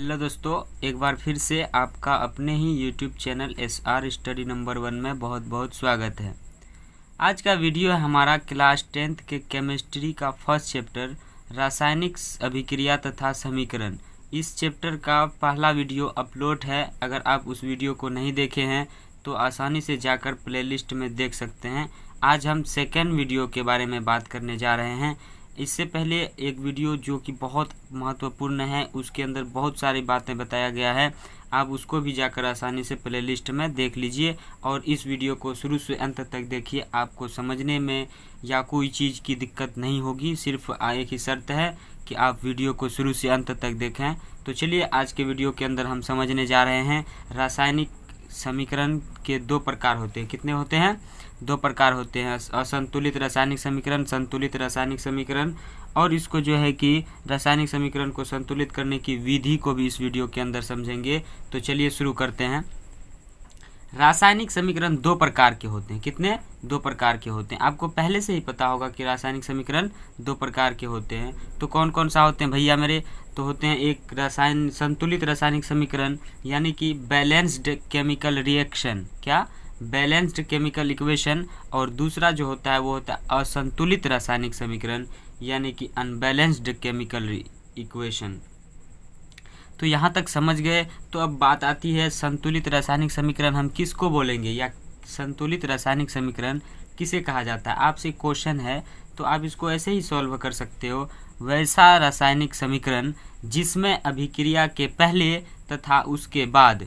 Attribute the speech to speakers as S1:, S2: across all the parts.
S1: Hello दोस्तों, एक बार फिर से आपका अपने ही YouTube channel SR study number 1 में बहुत बहुत स्वागत है। आज का वीडियो है हमारा क्लास 10th के केमिस्ट्री का फर्स्ट चैप्टर रासायनिक अभिक्रिया तथा समीकरण। इस चैप्टर का पहला वीडियो अपलोड है। अगर आप उस वीडियो को नहीं देखे हैं तो आसानी से जाकर प्लेलिस्ट में देख सकते हैं। आज हम सेकेंड वीडियो के बारे में बात करने जा रहे हैं। इससे पहले एक वीडियो जो कि बहुत महत्वपूर्ण है, उसके अंदर बहुत सारी बातें बताया गया है। आप उसको भी जाकर आसानी से प्लेलिस्ट में देख लीजिए और इस वीडियो को शुरू से अंत तक देखिए। आपको समझने में या कोई चीज़ की दिक्कत नहीं होगी। सिर्फ एक ही शर्त है कि आप वीडियो को शुरू से अंत तक देखें। तो चलिए आज के वीडियो के अंदर हम समझने जा रहे हैं रासायनिक समीकरण के दो प्रकार होते हैं। कितने होते हैं? दो प्रकार होते हैं, असंतुलित रासायनिक समीकरण, संतुलित रासायनिक समीकरण। और इसको जो है कि रासायनिक समीकरण को संतुलित करने की विधि को भी इस वीडियो के अंदर समझेंगे। तो चलिए शुरू करते हैं। रासायनिक समीकरण दो प्रकार के होते हैं। कितने? दो प्रकार के होते हैं। आपको पहले से ही पता होगा कि रासायनिक समीकरण दो प्रकार के होते हैं। तो कौन कौन सा होते हैं भैया मेरे? तो होते हैं एक संतुलित रासायनिक समीकरण यानी कि बैलेंस्ड केमिकल रिएक्शन। क्या? Balanced chemical equation. और दूसरा जो होता है वो होता है असंतुलित रासायनिक समीकरण यानी कि अनबैलेंस्ड केमिकल इक्वेशन। तो यहाँ तक समझ गए। तो अब बात आती है संतुलित रासायनिक समीकरण हम किसको बोलेंगे या संतुलित रासायनिक समीकरण किसे कहा जाता है। आपसे क्वेश्चन है तो आप इसको ऐसे ही सॉल्व कर सकते हो। वैसा रासायनिक समीकरण जिसमें अभिक्रिया के पहले तथा उसके बाद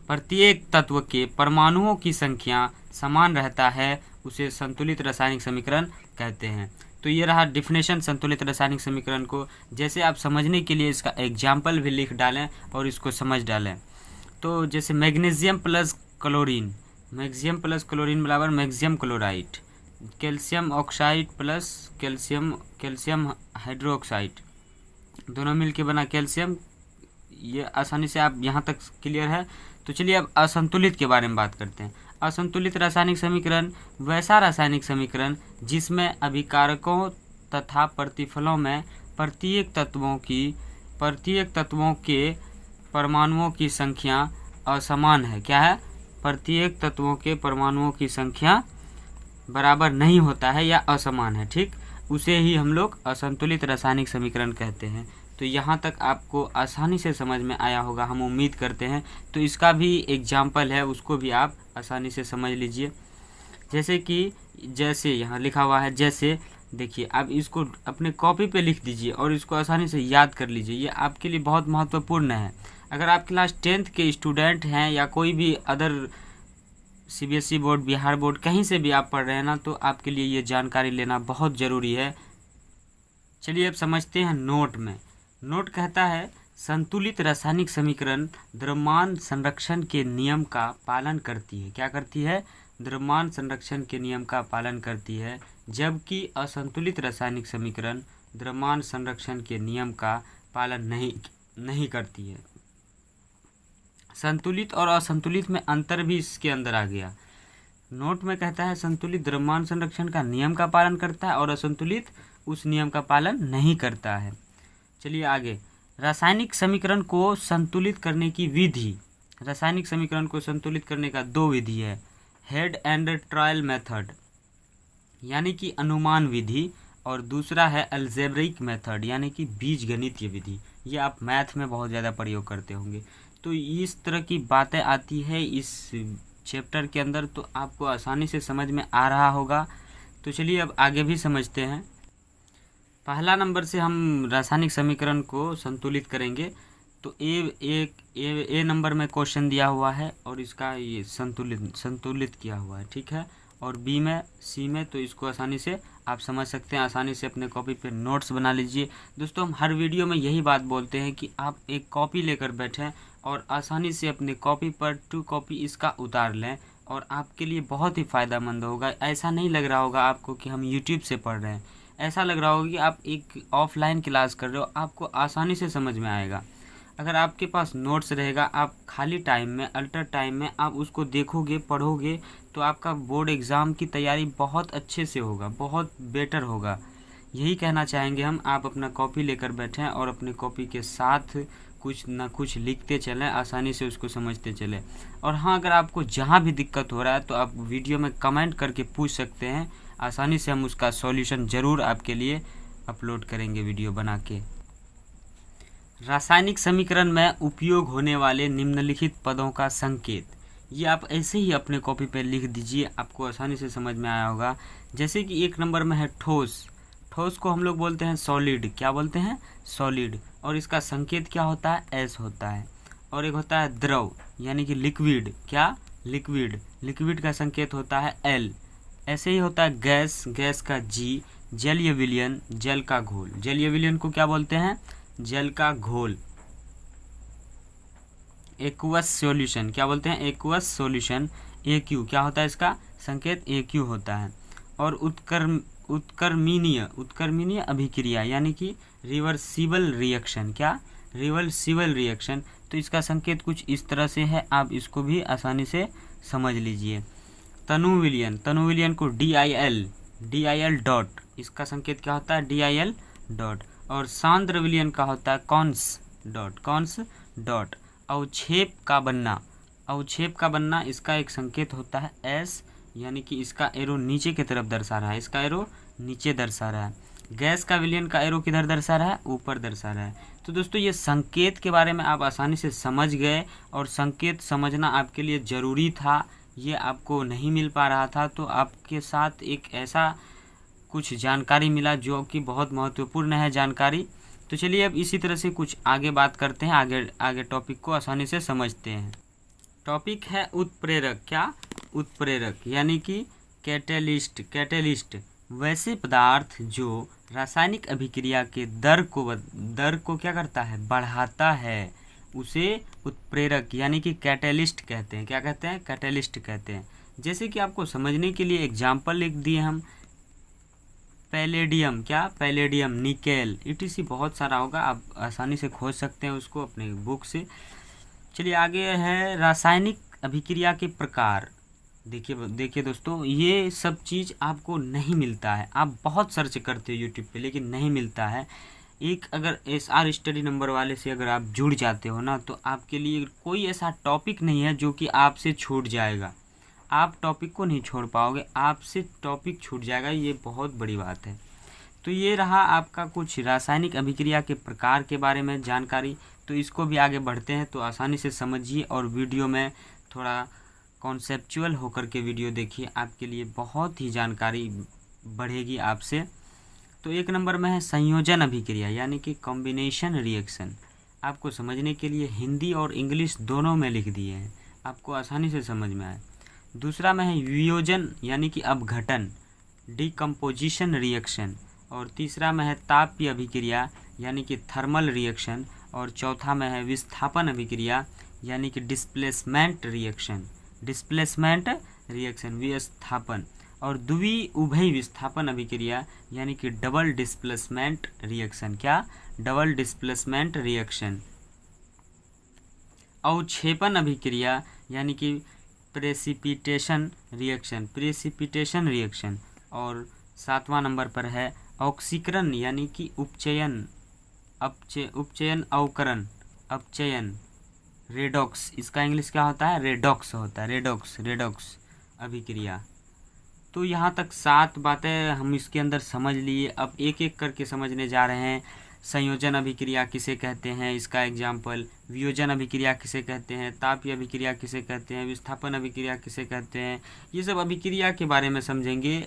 S1: प्रत्येक तत्व के परमाणुओं की संख्या समान रहता है, उसे संतुलित रासायनिक समीकरण कहते हैं। तो ये रहा डिफिनेशन संतुलित रासायनिक समीकरण को। जैसे आप समझने के लिए इसका एग्जाम्पल भी लिख डालें और इसको समझ डालें। तो जैसे मैग्नीशियम प्लस क्लोरीन बराबर magnesium chloride, calcium oxide plus calcium hydroxide, दोनों मिलके बना कैल्शियम। ये आसानी से आप यहाँ तक क्लियर है। तो चलिए अब असंतुलित के बारे में बात करते हैं। असंतुलित रासायनिक समीकरण वैसा रासायनिक समीकरण जिसमें अभिकारकों तथा प्रतिफलों में प्रत्येक तत्वों के परमाणुओं की संख्या असमान है। क्या है? प्रत्येक तत्वों के परमाणुओं की संख्या बराबर नहीं होता है या असमान है। ठीक, उसे ही हम लोग असंतुलित रासायनिक समीकरण कहते हैं। तो यहाँ तक आपको आसानी से समझ में आया होगा, हम उम्मीद करते हैं। तो इसका भी एग्जाम्पल है, उसको भी आप आसानी से समझ लीजिए। जैसे यहाँ लिखा हुआ है, जैसे देखिए आप इसको अपने कॉपी पे लिख दीजिए और इसको आसानी से याद कर लीजिए। ये आपके लिए बहुत महत्वपूर्ण है। अगर आप क्लास 10th के स्टूडेंट हैं या कोई भी other CBSE board, Bihar board, कहीं से भी आप पढ़ रहे हैं ना, तो आपके लिए ये जानकारी लेना बहुत ज़रूरी है। चलिए अब समझते हैं नोट में। नोट कहता है संतुलित रासायनिक समीकरण द्रव्यमान संरक्षण के नियम का पालन करती है। क्या करती है? द्रव्यमान संरक्षण के नियम का पालन करती है, जबकि असंतुलित रासायनिक समीकरण द्रव्यमान संरक्षण के नियम का पालन नहीं करती है। संतुलित और असंतुलित में अंतर भी इसके अंदर आ गया। नोट में कहता है संतुलित द्रव्यमान संरक्षण का नियम का पालन करता है और असंतुलित उस नियम का पालन नहीं करता है। चलिए आगे, रासायनिक समीकरण को संतुलित करने की विधि। रासायनिक समीकरण को संतुलित करने का दो विधि है, हेड एंड ट्रायल मेथड यानी कि अनुमान विधि, और दूसरा है अलजेब्रिक मेथड यानी कि बीजगणितीय विधि। ये आप मैथ में बहुत ज़्यादा प्रयोग करते होंगे। तो इस तरह की बातें आती है इस चैप्टर के अंदर, तो आपको आसानी से समझ में आ रहा होगा। तो चलिए अब आगे भी समझते हैं। पहला नंबर से हम रासायनिक समीकरण को संतुलित करेंगे। तो ए नंबर में क्वेश्चन दिया हुआ है और इसका ये संतुलित किया हुआ है। ठीक है, और बी में, सी में, तो इसको आसानी से आप समझ सकते हैं। आसानी से अपने कॉपी पे नोट्स बना लीजिए। दोस्तों, हम हर वीडियो में यही बात बोलते हैं कि आप एक कॉपी लेकर बैठें और आसानी से अपने कॉपी पर 2 कॉपी इसका उतार लें और आपके लिए बहुत ही फ़ायदेमंद होगा। ऐसा नहीं लग रहा होगा आपको कि हम यूट्यूब से पढ़ रहे हैं, ऐसा लग रहा होगा कि आप एक ऑफलाइन क्लास कर रहे हो। आपको आसानी से समझ में आएगा। अगर आपके पास नोट्स रहेगा, आप खाली टाइम में, अल्टर टाइम में आप उसको देखोगे, पढ़ोगे, तो आपका बोर्ड एग्ज़ाम की तैयारी बहुत अच्छे से होगा, बहुत बेटर होगा। यही कहना चाहेंगे हम। आप अपना कॉपी लेकर बैठें और अपनी कॉपी के साथ कुछ ना कुछ लिखते चलें, आसानी से उसको समझते चलें। और हाँ, अगर आपको जहाँ भी दिक्कत हो रहा है तो आप वीडियो में कमेंट करके पूछ सकते हैं, आसानी से हम उसका सॉल्यूशन ज़रूर आपके लिए अपलोड करेंगे वीडियो बना के। रासायनिक समीकरण में उपयोग होने वाले निम्नलिखित पदों का संकेत, ये आप ऐसे ही अपने कॉपी पर लिख दीजिए, आपको आसानी से समझ में आया होगा। जैसे कि 1 नंबर में है ठोस। ठोस को हम लोग बोलते हैं सॉलिड। क्या बोलते हैं? सॉलिड। और इसका संकेत क्या होता है? एस होता है। और एक होता है द्रव, यानी कि लिक्विड। क्या? लिक्विड। लिक्विड का संकेत होता है एल। ऐसे ही होता है गैस। गैस का जी। जलीय विलयन, जल का घोल। जलीय विलयन को क्या बोलते हैं? जल का घोल। एक्वस सॉल्यूशन, क्या बोलते हैं? Aqueous solution. AQ क्या होता है? इसका संकेत AQ होता है। और उत्क्रमणीय अभिक्रिया, यानी कि रिवर्सिबल रिएक्शन। क्या? Reversible reaction. तो इसका संकेत कुछ इस तरह से है, आप इसको भी आसानी से समझ लीजिए। तनु विलयन, तनु विलयन को DIL डॉट, इसका संकेत क्या होता है? DIL dot. और सांद्र विलयन का होता है कॉन्स डॉट। अवक्षेप का बनना, अवक्षेप का बनना, इसका एक संकेत होता है S, यानी कि इसका एरो नीचे की तरफ दर्शा रहा है, इसका एरो नीचे दर्शा रहा है। गैस का विलयन का एरो किधर दर्शा रहा है? ऊपर दर्शा रहा है। तो दोस्तों, ये संकेत के बारे में आप आसानी से समझ गए, और संकेत समझना आपके लिए ज़रूरी था। ये आपको नहीं मिल पा रहा था, तो आपके साथ एक ऐसा कुछ जानकारी मिला जो कि बहुत महत्वपूर्ण है जानकारी। तो चलिए अब इसी तरह से कुछ आगे बात करते हैं, आगे टॉपिक को आसानी से समझते हैं। टॉपिक है उत्प्रेरक। क्या? उत्प्रेरक, यानी कि कैटेलिस्ट वैसे पदार्थ जो रासायनिक अभिक्रिया के दर को क्या करता है? बढ़ाता है, उसे उत्प्रेरक यानी कि कैटेलिस्ट कहते हैं। क्या कहते हैं? कैटेलिस्ट कहते हैं। जैसे कि आपको समझने के लिए एग्जाम्पल लिख दिए हम। पैलेडियम, क्या? पैलेडियम, निकेल, ETC बहुत सारा होगा, आप आसानी से खोज सकते हैं उसको अपने बुक से। चलिए आगे है रासायनिक अभिक्रिया के प्रकार। देखिए दोस्तों, ये सब चीज़ आपको नहीं मिलता है, आप बहुत सर्च करते हो यूट्यूब पे लेकिन नहीं मिलता है। एक अगर SR स्टडी नंबर वाले से अगर आप जुड़ जाते हो ना, तो आपके लिए कोई ऐसा टॉपिक नहीं है जो कि आपसे छूट जाएगा। आप टॉपिक को नहीं छोड़ पाओगे, आपसे टॉपिक छूट जाएगा, ये बहुत बड़ी बात है। तो ये रहा आपका कुछ रासायनिक अभिक्रिया के प्रकार के बारे में जानकारी। तो इसको भी आगे बढ़ते हैं, तो आसानी से समझिए और वीडियो में थोड़ा कॉन्सेप्चुअल होकर के वीडियो देखिए, आपके लिए बहुत ही जानकारी बढ़ेगी आपसे। तो 1 नंबर में है संयोजन अभिक्रिया, यानी कि कॉम्बिनेशन रिएक्शन। आपको समझने के लिए हिंदी और इंग्लिश दोनों में लिख दिए हैं, आपको आसानी से समझ में आए। दूसरा में है वियोजन, यानी कि अपघटन, डिकम्पोजिशन रिएक्शन। और तीसरा में है तापीय अभिक्रिया, यानी कि थर्मल रिएक्शन। और चौथा में है विस्थापन अभिक्रिया, यानी कि डिस्प्लेसमेंट रिएक्शन, विस्थापन। और द्वि उभय विस्थापन अभिक्रिया, यानी कि डबल डिस्प्लेसमेंट रिएक्शन। क्या? Double displacement reaction. अवक्षेपण अभिक्रिया, यानी कि प्रेसिपिटेशन रिएक्शन। और 7वां नंबर पर है ऑक्सीकरण, यानी कि अपचयन, रेडॉक्स, इसका इंग्लिश क्या होता है? रेडॉक्स होता है, रेडॉक्स अभिक्रिया। तो यहाँ तक 7 बातें हम इसके अंदर समझ लिए। अब एक एक करके समझने जा रहे हैं। संयोजन अभिक्रिया किसे कहते हैं, इसका एग्जाम्पल। वियोजन अभिक्रिया किसे कहते हैं, तापीय अभिक्रिया किसे कहते हैं, विस्थापन अभिक्रिया किसे कहते हैं, ये सब अभिक्रिया के बारे में समझेंगे।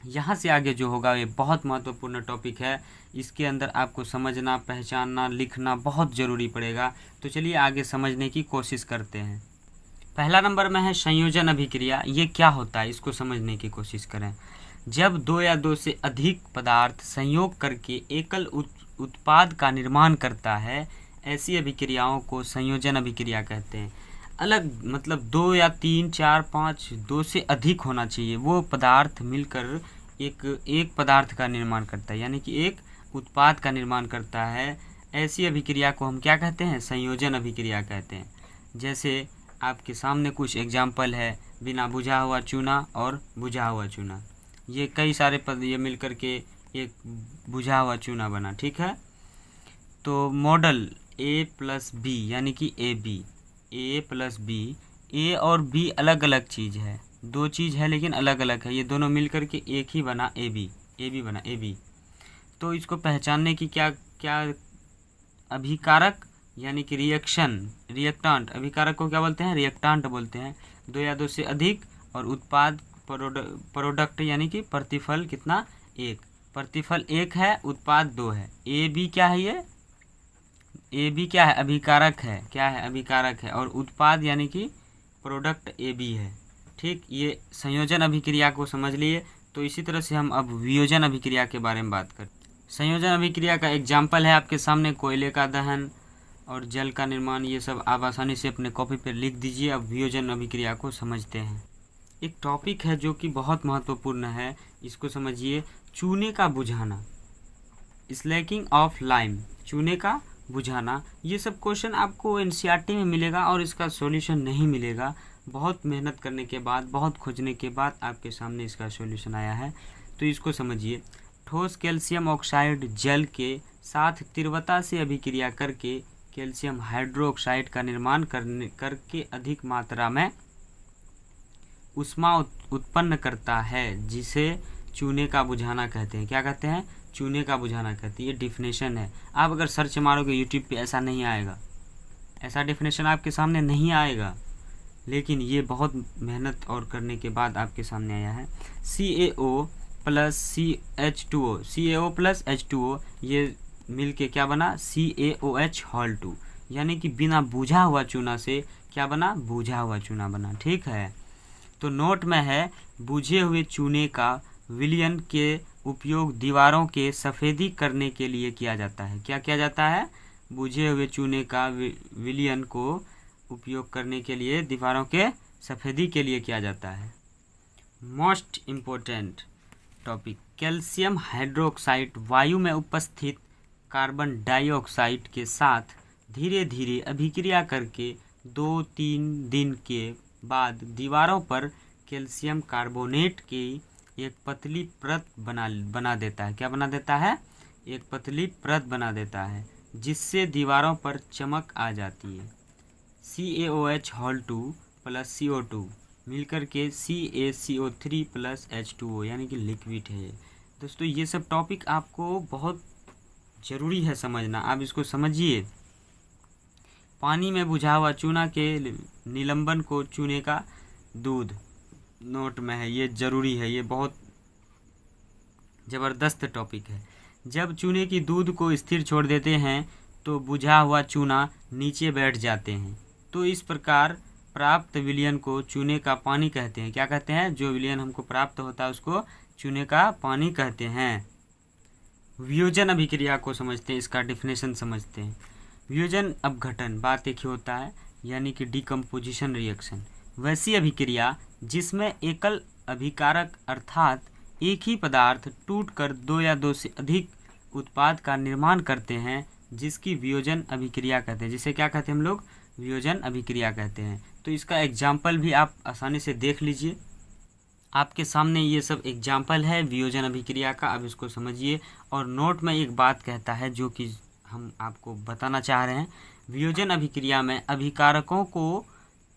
S1: यहाँ से आगे जो होगा ये बहुत महत्वपूर्ण टॉपिक है, इसके अंदर आपको समझना, पहचानना, लिखना बहुत ज़रूरी पड़ेगा। तो चलिए आगे समझने की कोशिश करते हैं। पहला नंबर में है संयोजन अभिक्रिया। ये क्या होता है, इसको समझने की कोशिश करें। जब 2 या 2 से अधिक पदार्थ संयोग करके एकल उत्पाद का निर्माण करता है, ऐसी अभिक्रियाओं को संयोजन अभिक्रिया कहते हैं। अलग मतलब 2 या 3, 4, 5, 2 से अधिक होना चाहिए, वो पदार्थ मिलकर एक पदार्थ का निर्माण करता है, यानी कि एक उत्पाद का निर्माण करता है। ऐसी अभिक्रिया को हम क्या कहते हैं? संयोजन अभिक्रिया कहते हैं। जैसे आपके सामने कुछ एग्जाम्पल है, बिना बुझा हुआ चूना और बुझा हुआ चूना। ये कई सारे पद ये मिलकर के एक बुझा हुआ चूना बना, ठीक है। तो मॉडल A+B यानी कि A+B, ए और बी अलग अलग चीज़ है, दो चीज़ है लेकिन अलग अलग है, ये दोनों मिलकर के एक ही बना AB बना AB। तो इसको पहचानने की क्या क्या अभिकारक यानी कि रिएक्टांट, अभिकारक को क्या बोलते हैं, रिएक्टांट बोलते हैं। दो या दो से अधिक और उत्पाद प्रोडक्ट यानी कि प्रतिफल कितना, एक, प्रतिफल एक है, उत्पाद दो है। AB क्या है, ये AB क्या है, अभिकारक है, क्या है, अभिकारक है, और उत्पाद यानी कि प्रोडक्ट AB है, ठीक। ये संयोजन अभिक्रिया को समझ लिए। तो इसी तरह से हम अब वियोजन अभिक्रिया के बारे में बात करते हैं। संयोजन अभिक्रिया का एग्जाम्पल है आपके सामने कोयले का दहन और जल का निर्माण, ये सब आप आसानी से अपने कॉपी पर लिख दीजिए। अब वियोजन अभिक्रिया को समझते हैं। एक टॉपिक है जो कि बहुत महत्वपूर्ण है, इसको समझिए। चूने का बुझाना, स्लैकिंग ऑफ लाइम, चूने का बुझाना। ये सब क्वेश्चन आपको एनसीईआरटी में मिलेगा और इसका सॉल्यूशन नहीं मिलेगा। बहुत मेहनत करने के बाद, बहुत खोजने के बाद आपके सामने इसका सॉल्यूशन आया है। तो इसको समझिए। ठोस कैल्शियम ऑक्साइड जल के साथ तीव्रता से अभिक्रिया करके कैल्शियम हाइड्रोक्साइड का निर्माण करके अधिक मात्रा में ऊष्मा उत्पन्न करता है, जिसे चूने का बुझाना कहते हैं। क्या कहते हैं, चूने का बुझाना कहते हैं। ये डिफिनेशन है। आप अगर सर्च मारोगे यूट्यूब पे ऐसा नहीं आएगा, ऐसा डिफिनेशन आपके सामने नहीं आएगा, लेकिन ये बहुत मेहनत और करने के बाद आपके सामने आया है। CaO प्लस H2O, ये मिल के क्या बना, CaOH2, यानी कि बिना बुझा हुआ चूना से क्या बना, बुझा हुआ चूना बना, ठीक है। तो नोट में है, बुझे हुए चूने का विलयन के उपयोग दीवारों के सफ़ेदी करने के लिए किया जाता है। क्या किया जाता है, बुझे हुए चूने का विलयन को उपयोग करने के लिए दीवारों के सफ़ेदी के लिए किया जाता है। Most important topic, calcium hydroxide वायु में उपस्थित कार्बन डाइऑक्साइड के साथ धीरे धीरे अभिक्रिया करके 2-3 दिन के बाद दीवारों पर कैल्शियम कार्बोनेट की एक पतली परत बना देता है। क्या बना देता है, एक पतली परत बना देता है, जिससे दीवारों पर चमक आ जाती है। CaOH2 प्लस CO2 मिलकर के CaCO3 प्लस H2O यानी कि लिक्विड है। दोस्तों ये सब टॉपिक आपको बहुत ज़रूरी है समझना, आप इसको समझिए। पानी में बुझा हुआ चूना के निलंबन को चूने का दूध, नोट में है, ये ज़रूरी है, ये बहुत ज़बरदस्त टॉपिक है। जब चूने की दूध को स्थिर छोड़ देते हैं तो बुझा हुआ चूना नीचे बैठ जाते हैं। तो इस प्रकार प्राप्त विलयन को चूने का पानी कहते हैं। क्या कहते हैं, जो विलयन हमको प्राप्त होता है उसको चूने का पानी कहते हैं। वियोजन अभिक्रिया को समझते हैं, इसका डिफिनेशन समझते हैं। वियोजन अपघटन, बात एक ही होता है, यानी कि डिकम्पोजिशन रिएक्शन, वैसी अभिक्रिया जिसमें एकल अभिकारक अर्थात एक ही पदार्थ टूटकर दो या दो से अधिक उत्पाद का निर्माण करते हैं, जिसकी वियोजन अभिक्रिया कहते हैं। जिसे क्या कहते हैं हम लोग, वियोजन अभिक्रिया कहते हैं। तो इसका एग्जाम्पल भी आप आसानी से देख लीजिए। आपके सामने ये सब एग्जाम्पल है वियोजन अभिक्रिया का, अब इसको समझिए। और नोट में एक बात कहता है जो कि हम आपको बताना चाह रहे हैं। वियोजन अभिक्रिया में अभिकारकों को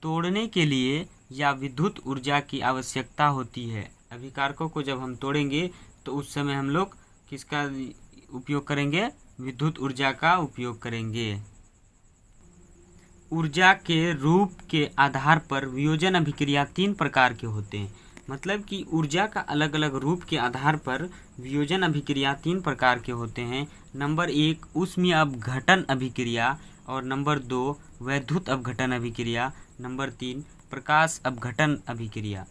S1: तोड़ने के लिए या विद्युत ऊर्जा की आवश्यकता होती है। अभिकारकों को जब हम तोड़ेंगे तो उस समय हम लोग किसका उपयोग करेंगे, विद्युत ऊर्जा का उपयोग करेंगे। ऊर्जा के रूप के आधार पर वियोजन अभिक्रिया 3 प्रकार के होते हैं। मतलब कि ऊर्जा का अलग अलग रूप के आधार पर वियोजन अभिक्रिया 3 प्रकार के होते हैं। नंबर 1 ऊष्मीय अपघटन अभिक्रिया, और नंबर 2 वैद्युत अपघटन अभिक्रिया, नंबर 3 प्रकाश अपघटन अभिक्रिया।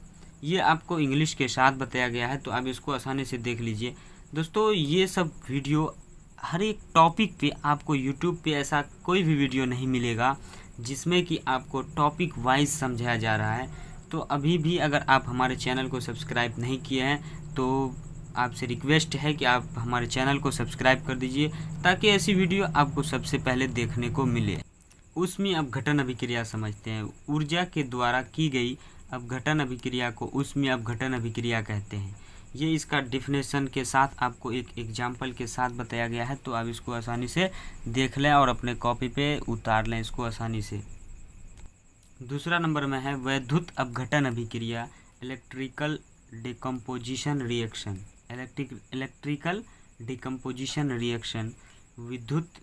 S1: ये आपको इंग्लिश के साथ बताया गया है, तो आप इसको आसानी से देख लीजिए। दोस्तों ये सब वीडियो हर एक टॉपिक पे आपको यूट्यूब पे ऐसा कोई भी वीडियो नहीं मिलेगा जिसमें कि आपको टॉपिक वाइज समझाया जा रहा है। तो अभी भी अगर आप हमारे चैनल को सब्सक्राइब नहीं किए हैं तो आपसे रिक्वेस्ट है कि आप हमारे चैनल को सब्सक्राइब कर दीजिए, ताकि ऐसी वीडियो आपको सबसे पहले देखने को मिले। ऊष्मीय अपघटन अभिक्रिया समझते हैं। ऊर्जा के द्वारा की गई अपघटन अभिक्रिया को ऊष्मीय अपघटन अभिक्रिया कहते हैं। ये इसका डिफिनेशन के साथ आपको एक एग्जाम्पल के साथ बताया गया है, तो आप इसको आसानी से देख लें और अपने कॉपी पे उतार लें इसको आसानी से। दूसरा नंबर में है वैद्युत अपघटन अभिक्रिया, electrical decomposition reaction. Electrical decomposition reaction विद्युत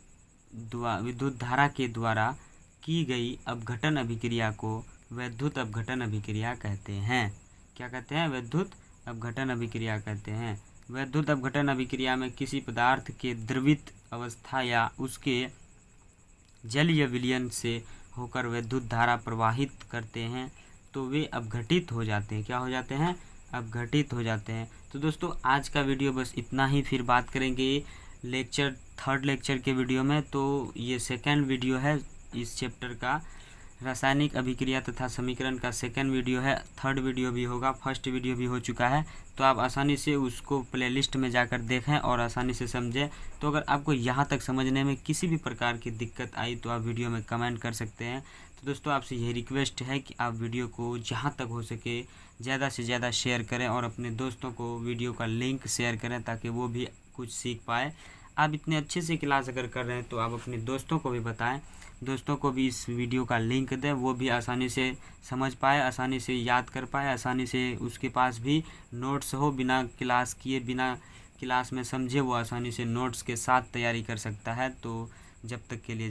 S1: धारा के द्वारा की गई अपघटन अभिक्रिया को वैद्युत अपघटन अभिक्रिया कहते हैं। क्या कहते हैं? वैद्युत अपघटन अभिक्रिया कहते हैं। वैद्युत अपघटन अभिक्रिया में किसी पदार्थ के द्रवित अवस्था या उसके जलीय विलयन से होकर विद्युत धारा प्रवाहित करते हैं तो वे अपघटित हो जाते हैं। क्या हो जाते हैं? अपघटित हो जाते हैं। तो दोस्तों आज का वीडियो बस इतना ही, फिर बात करेंगे थर्ड लेक्चर के वीडियो में। तो ये सेकंड वीडियो है इस चैप्टर का, रासायनिक अभिक्रिया तथा समीकरण का सेकंड वीडियो है। थर्ड वीडियो भी होगा, फर्स्ट वीडियो भी हो चुका है, तो आप आसानी से उसको प्लेलिस्ट में जाकर देखें और आसानी से समझें। तो अगर आपको यहाँ तक समझने में किसी भी प्रकार की दिक्कत आई तो आप वीडियो में कमेंट कर सकते हैं। तो दोस्तों आपसे यही रिक्वेस्ट है कि आप वीडियो को जहाँ तक हो सके ज़्यादा से ज़्यादा शेयर करें और अपने दोस्तों को वीडियो का लिंक शेयर करें ताकि वो भी कुछ सीख पाए। आप इतने अच्छे से क्लास अगर कर रहे हैं तो आप अपने दोस्तों को भी बताएं, दोस्तों को भी इस वीडियो का लिंक दें, वो भी आसानी से समझ पाए, आसानी से याद कर पाए, आसानी से उसके पास भी नोट्स हो, बिना क्लास किए, बिना क्लास में समझे वो आसानी से नोट्स के साथ तैयारी कर सकता है। तो जब तक के लिए